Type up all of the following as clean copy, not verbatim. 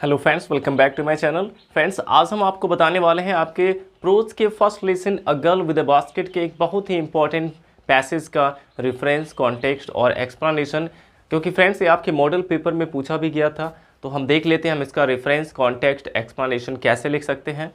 Hello friends, welcome back to my channel. Friends, आज हम आपको बताने वाले हैं आपके प्रोज के first lesson a girl with a basket के एक बहुत ही इंपॉर्टेंट पैसेज का रेफरेंस, कॉन्टेक्स्ट और एक्सप्लेनेशन। क्योंकि फ्रेंड्स ये आपके मॉडल पेपर में पूछा भी गया था, तो हम देख लेते हैं हम इसका रेफरेंस, कॉन्टेक्स्ट, एक्सप्लेनेशन कैसे लिख सकते हैं।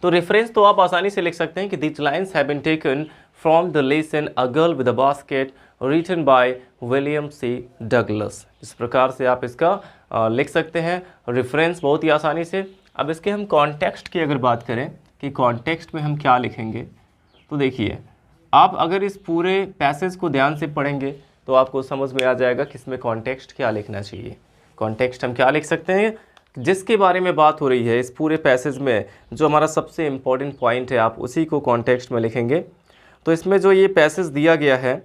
तो रेफरेंस तो आप आसानी से लिख सकते हैं कि this lines have been taken from the lesson a girl with a basket written by William C Douglas. इस प्रकार से आप इसका लिख सकते हैं रेफरेंस बहुत ही आसानी से। अब इसके हम कॉन्टेक्स्ट की अगर बात करें कि कॉन्टेक्स्ट में हम क्या लिखेंगे, तो देखिए आप अगर इस पूरे पैसेज को ध्यान से पढ़ेंगे तो आपको समझ में आ जाएगा कि इसमें कॉन्टेक्स्ट क्या लिखना चाहिए। कॉन्टेक्स्ट हम क्या लिख सकते हैं, जिसके बारे में बात हो रही है इस पूरे पैसेज में, जो हमारा सबसे इम्पॉर्टेंट पॉइंट है, आप उसी को कॉन्टेक्स्ट में लिखेंगे। तो इसमें जो ये पैसेज दिया गया है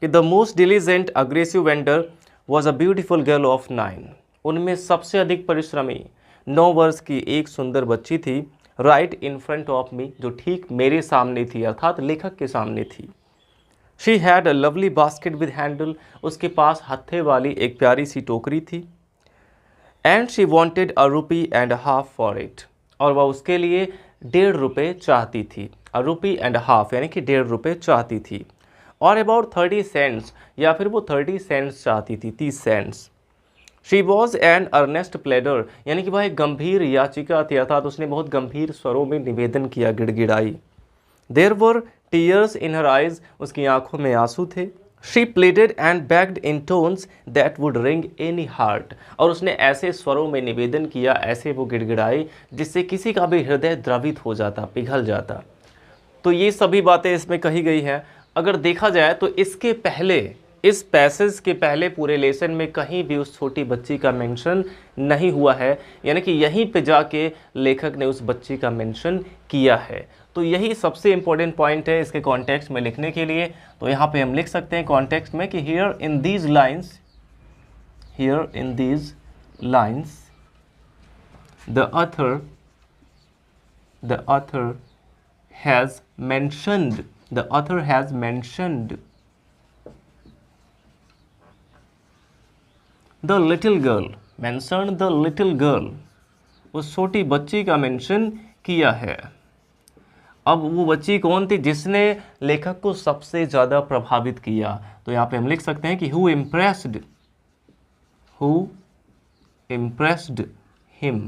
कि the most diligent aggressive vendor was a beautiful girl of 9। उनमें सबसे अधिक परिश्रमी 9 वर्ष की एक सुंदर बच्ची थी, right in front of me, जो ठीक मेरे सामने थी, अर्थात लेखक के सामने थी। She had a lovely basket with handle, उसके पास हत्थे वाली एक प्यारी सी टोकरी थी। And she wanted a rupee and half for it, और वह उसके लिए 1.5 रुपये चाहती थी। अ रुपी एंड हाफ यानी कि 1.5 रुपये चाहती थी, और अबाउट 30 सेंट्स, या फिर वो 30 सेंट्स चाहती थी, 30 cents. She was an earnest pleader, यानी कि वह एक गंभीर याचिका थी, अर्थात उसने बहुत गंभीर स्वरों में निवेदन किया, गिड़गिड़ाई। There were tears in her eyes, उसकी आंखों में आंसू थे। She pleaded and begged in tones that would ring any heart, और उसने ऐसे स्वरों में निवेदन किया, ऐसे वो गिड़गिड़ाई जिससे किसी का भी हृदय द्रवित हो जाता, पिघल जाता। तो ये सभी बातें इसमें कही गई हैं। अगर देखा जाए तो इसके पहले, इस पैसेज के पहले पूरे लेसन में कहीं भी उस छोटी बच्ची का मेंशन नहीं हुआ है, यानी कि यहीं पे जाके लेखक ने उस बच्ची का मेंशन किया है। तो यही सबसे इम्पोर्टेंट पॉइंट है इसके कॉन्टेक्स्ट में लिखने के लिए। तो यहाँ पे हम लिख सकते हैं कॉन्टेक्स्ट में कि here in these lines the author has mentioned the little girl, mentioned the little girl, उस छोटी बच्ची का मेंशन किया है। अब वो बच्ची कौन थी जिसने लेखक को सबसे ज़्यादा प्रभावित किया, तो यहाँ पे हम लिख सकते हैं कि who impressed him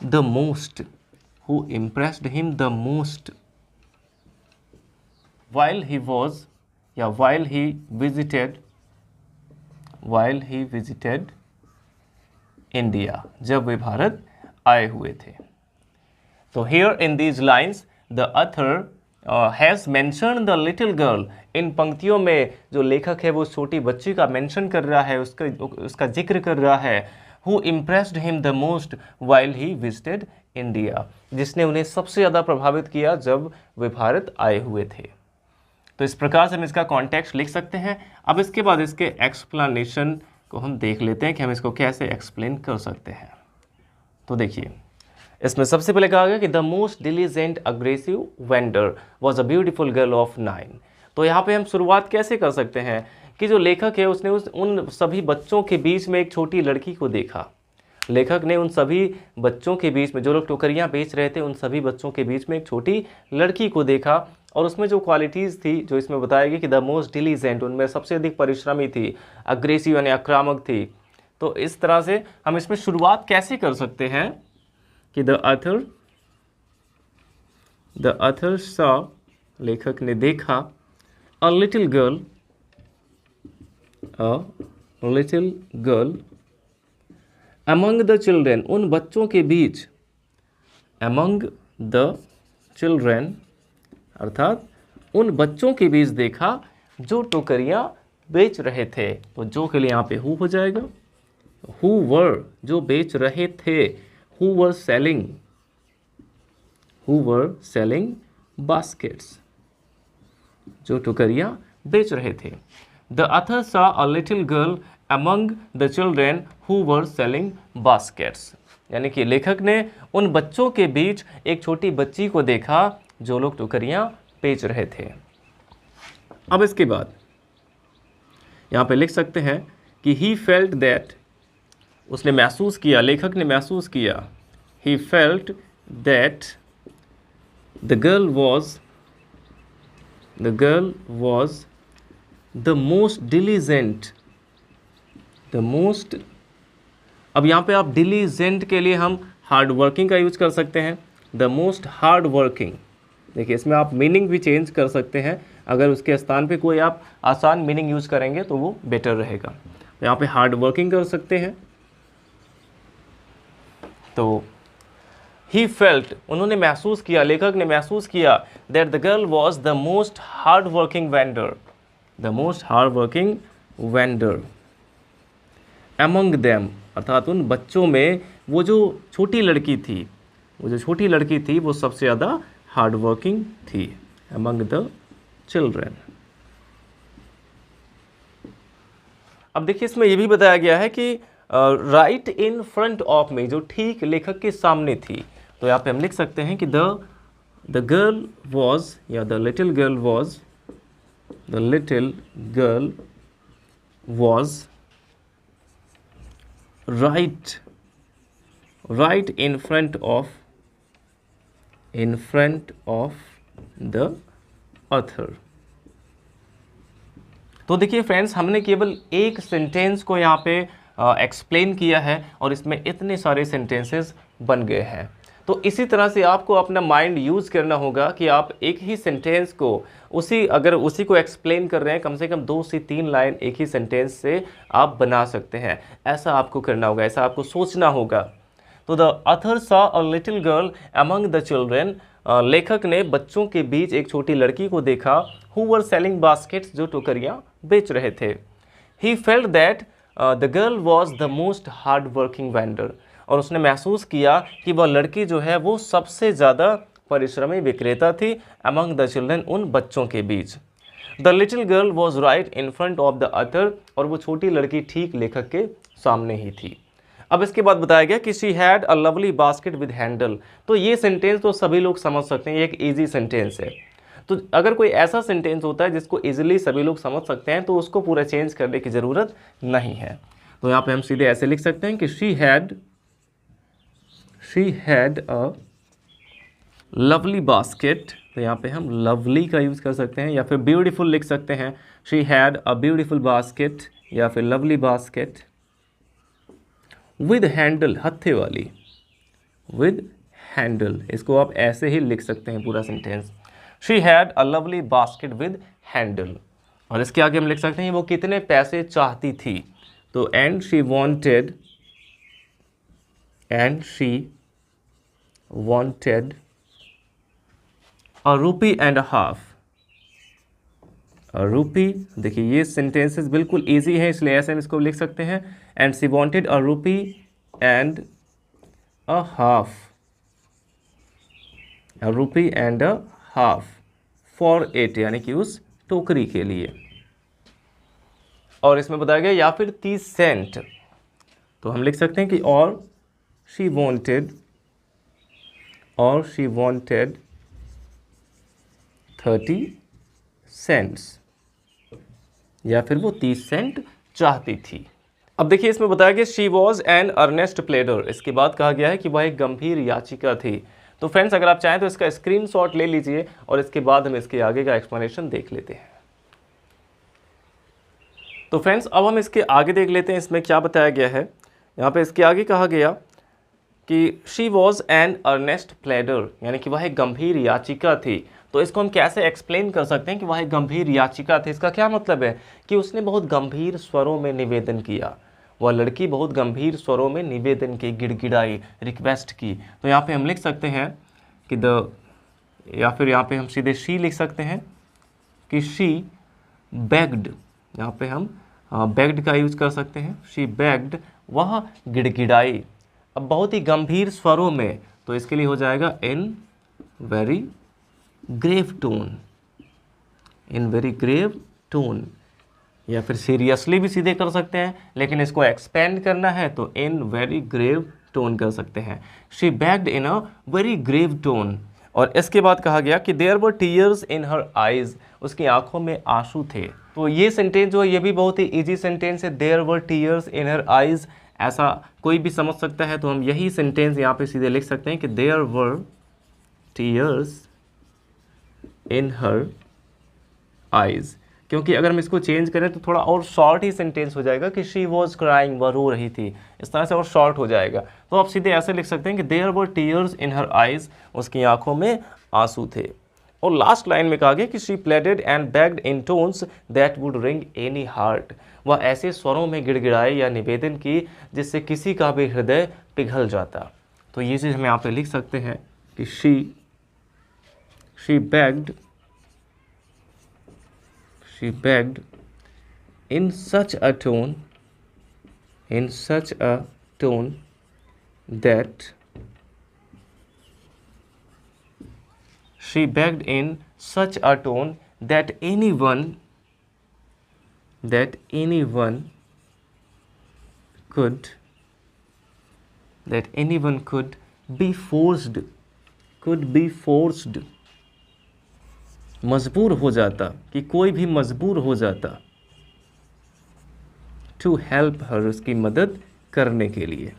the most, while he visited India, जब वे भारत आए हुए थे। तो here in these lines the author has mentioned the little girl, इन पंक्तियों में जो लेखक है वो छोटी बच्ची का मेंशन कर रहा है, उसका जिक्र कर रहा है। who impressed him the most while he visited India, जिसने उन्हें सबसे ज़्यादा प्रभावित किया जब वे भारत आए हुए थे। तो इस प्रकार से हम इसका कॉन्टेक्स्ट लिख सकते हैं। अब इसके बाद इसके एक्सप्लेनेशन को हम देख लेते हैं कि हम इसको कैसे एक्सप्लेन कर सकते हैं। तो देखिए, इसमें सबसे पहले कहा गया कि the most diligent aggressive vendor was a beautiful girl of 9। तो यहाँ पे हम शुरुआत कैसे कर सकते हैं कि जो लेखक है उसने उन सभी बच्चों के बीच में एक छोटी लड़की को देखा। लेखक ने उन सभी बच्चों के बीच में, जो लोग टोकरियाँ बेच रहे थे, उन सभी बच्चों के बीच में एक छोटी लड़की को देखा, और उसमें जो क्वालिटीज़ थी जो इसमें बताया गया कि द मोस्ट डिलीजेंट, उनमें सबसे अधिक परिश्रमी थी, अग्रेसिव यानी आक्रामक थी। तो इस तरह से हम इसमें शुरुआत कैसे कर सकते हैं कि द author saw, लेखक ने देखा, a little girl among the children, उन बच्चों के बीच, among the children अर्थात उन बच्चों के बीच देखा जो टोकरियां बेच रहे थे। तो जो के लिए यहाँ पे who हो जाएगा, who were, जो बेच रहे थे, who were selling baskets, जो टोकरियां बेच रहे थे। The author saw a little girl among the children who were selling baskets, यानी कि लेखक ने उन बच्चों के बीच एक छोटी बच्ची को देखा जो लोग टोकरियां बेच रहे थे। अब इसके बाद यहाँ पे लिख सकते हैं कि ही फेल्ट दैट, उसने महसूस किया, लेखक ने महसूस किया, he felt that the girl was the most diligent, the most, अब यहाँ पे आप डिलीजेंट के लिए हम हार्ड वर्किंग का यूज कर सकते हैं, द मोस्ट हार्ड वर्किंग। देखिए इसमें आप मीनिंग भी चेंज कर सकते हैं, अगर उसके स्थान पे कोई आप आसान मीनिंग यूज करेंगे तो वो बेटर रहेगा। तो यहाँ पे हार्ड वर्किंग कर सकते हैं। तो ही फेल्ट, उन्होंने महसूस किया, लेखक ने महसूस किया, that the girl was the most hard working vendor, the most hard working vendor among them, अर्थात उन बच्चों में वो जो छोटी लड़की थी, वो सबसे ज़्यादा हार्ड वर्किंग थी, अमंग द चिल्ड्रेन। अब देखिए इसमें ये भी बताया गया है कि राइट इन फ्रंट ऑफ में, जो ठीक लेखक के सामने थी, तो यहाँ पे हम लिख सकते हैं कि द गर्ल वॉज, या the little girl was right in front of the author. तो देखिए फ्रेंड्स, हमने केवल एक सेंटेंस को यहाँ पे एक्सप्लेन किया है और इसमें इतने सारे सेंटेंसेस बन गए हैं। तो इसी तरह से आपको अपना माइंड यूज़ करना होगा कि आप एक ही सेंटेंस को अगर उसी को एक्सप्लेन कर रहे हैं, कम से कम 2 से 3 लाइन एक ही सेंटेंस से आप बना सकते हैं। ऐसा आपको करना होगा, ऐसा आपको सोचना होगा। तो the author saw a little girl among the children, लेखक ने बच्चों के बीच एक छोटी लड़की को देखा, हु वर सेलिंग बास्केट्स, जो टोकरियाँ बेच रहे थे। He felt that the girl was the most hard working vendor, और उसने महसूस किया कि वह लड़की जो है वो सबसे ज़्यादा परिश्रमी विक्रेता थी, अमंग द चिल्ड्रन, उन बच्चों के बीच। The little girl was right in front of the author, और वो छोटी लड़की ठीक लेखक के सामने ही थी। अब इसके बाद बताया गया कि she had a lovely basket with handle. तो ये सेंटेंस तो सभी लोग समझ सकते हैं, ये एक ईजी सेंटेंस है। तो अगर कोई ऐसा सेंटेंस होता है जिसको ईजिली सभी लोग समझ सकते हैं, तो उसको पूरा चेंज करने की ज़रूरत नहीं है। तो यहाँ पे हम सीधे ऐसे लिख सकते हैं कि she had a lovely basket. तो यहाँ पे हम लवली का यूज़ कर सकते हैं, या फिर ब्यूटीफुल लिख सकते हैं। She had a beautiful basket, या फिर लवली बास्केट विद हैंडल, हत्थे वाली, विद हैंडल। इसको आप ऐसे ही लिख सकते हैं पूरा sentence, she had a lovely basket with handle. और इसके आगे हम लिख सकते हैं वो कितने पैसे चाहती थी। तो and she wanted a rupee and a half, a rupee। देखिए ये सेंटेंसेस बिल्कुल इजी है, इसलिए ऐसे हम इसको लिख सकते हैं, and she wanted a rupee and a half, a rupee and a half for it, यानी कि उस टोकरी के लिए। और इसमें बताया गया या फिर 30 सेंट। तो हम लिख सकते हैं कि और शी wanted 30 सेंट्स, या फिर वो 30 सेंट चाहती थी। अब देखिए इसमें बताया गया शी वॉज एन अर्नेस्ट प्लेडर। इसके बाद कहा गया है कि वह एक गंभीर याचिका थी। तो फ्रेंड्स, अगर आप चाहें तो इसका स्क्रीनशॉट ले लीजिए और इसके बाद हम इसके आगे का एक्सप्लेनेशन देख लेते हैं। तो फ्रेंड्स, अब हम इसके आगे देख लेते हैं इसमें क्या बताया गया है। यहाँ पे इसके आगे कहा गया कि she was an earnest pleader, यानी कि वह एक गंभीर याचिका थी। तो इसको हम कैसे एक्सप्लेन कर सकते हैं कि वह एक गंभीर याचिका थी? इसका क्या मतलब है कि उसने बहुत गंभीर स्वरों में निवेदन किया। वह लड़की बहुत गंभीर स्वरों में निवेदन की, गिड़गिड़ाई, रिक्वेस्ट की। तो यहाँ पे हम लिख सकते हैं कि या फिर यहाँ पे हम सीधे शी लिख सकते हैं कि शी बेग्ड। यहाँ पे हम बेग्ड का यूज कर सकते हैं, शी बेग्ड, वह गिड़गिड़ाई। अब बहुत ही गंभीर स्वरों में, तो इसके लिए हो जाएगा in very grave tone, in very grave tone. या फिर सीरियसली भी सीधे कर सकते हैं, लेकिन इसको एक्सपेंड करना है तो इन वेरी ग्रेव टोन कर सकते हैं। She begged in a very grave tone. और इसके बाद कहा गया कि there were tears in her eyes, उसकी आंखों में आंसू थे। तो ये सेंटेंस जो है ये भी बहुत ही इजी सेंटेंस है, there were tears in her eyes, ऐसा कोई भी समझ सकता है। तो हम यही सेंटेंस यहाँ पे सीधे लिख सकते हैं कि there were tears in her eyes, क्योंकि अगर हम इसको चेंज करें तो थोड़ा और शॉर्ट ही सेंटेंस हो जाएगा कि शी वॉज क्राइंग, वह रो रही थी, इस तरह से और शॉर्ट हो जाएगा। तो आप सीधे ऐसे लिख सकते हैं कि there were tears in her eyes, उसकी आंखों में आंसू थे। और लास्ट लाइन में कहा गया कि she pleaded and begged in tones that would ring any heart, वह ऐसे स्वरों में गिड़गिड़ाई या निवेदन की जिससे किसी का भी हृदय पिघल जाता। तो ये चीज़ हम यहाँ पे लिख सकते हैं कि she begged in such a tone that she begged in such a tone that anyone could be forced, मजबूर हो जाता, कि कोई भी मजबूर हो जाता, टू हेल्प हर, उसकी मदद करने के लिए।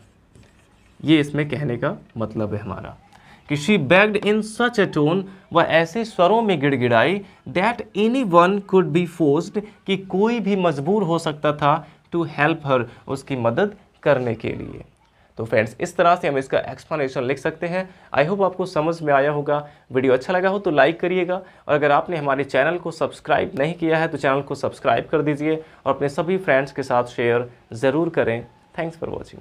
ये इसमें कहने का मतलब है हमारा कि she begged in such a tone, वह ऐसे स्वरों में गिड़गिड़ाई, that anyone could be forced, कि कोई भी मजबूर हो सकता था, टू हेल्प हर, उसकी मदद करने के लिए। तो फ्रेंड्स इस तरह से हम इसका एक्सप्लेनेशन लिख सकते हैं। आई होप आपको समझ में आया होगा। वीडियो अच्छा लगा हो तो लाइक करिएगा, और अगर आपने हमारे चैनल को सब्सक्राइब नहीं किया है तो चैनल को सब्सक्राइब कर दीजिए और अपने सभी फ्रेंड्स के साथ शेयर ज़रूर करें। Thanks for watching.